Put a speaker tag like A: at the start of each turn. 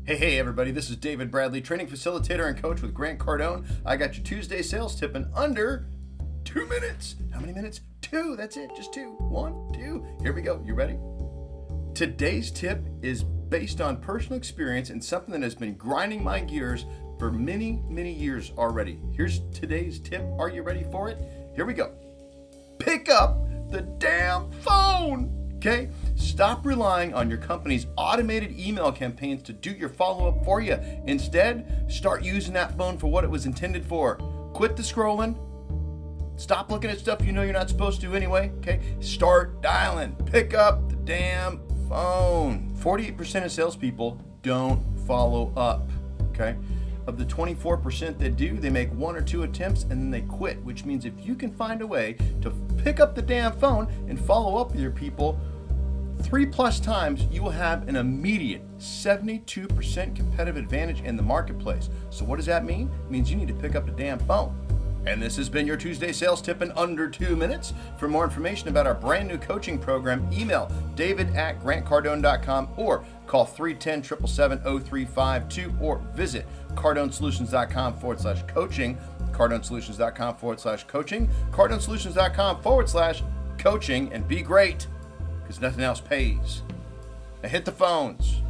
A: Hey, everybody, this is David Bradley, training facilitator and coach with Grant Cardone. I got your Tuesday sales tip in under 2 minutes. How many minutes? 2, that's it, just 2. 1, 2, here we go. You ready? Today's tip is based on personal experience and something that has been grinding my gears for many, many years already. Here's today's tip. Are you ready for it? Here we go. Pick up the damn phone. Okay? Stop relying on your company's automated email campaigns to do your follow-up for you. Instead, start using that phone for what it was intended for. Quit the scrolling. Stop looking at stuff you know you're not supposed to anyway. Okay? Start dialing. Pick up the damn phone. 48% of salespeople don't follow up. Okay? Of the 24% that do, they make 1 or 2 attempts and then they quit, which means if you can find a way to pick up the damn phone and follow up with your people 3+ times, you will have an immediate 72% competitive advantage in the marketplace. So what does that mean? It means you need to pick up the damn phone. And this has been your Tuesday sales tip in under 2 minutes. For more information about our brand new coaching program, email david@grantcardone.com or call 310-777-0352 or visit cardonesolutions.com/coaching, cardonesolutions.com/coaching, cardonesolutions.com/coaching, and be great, because nothing else pays. Now hit the phones.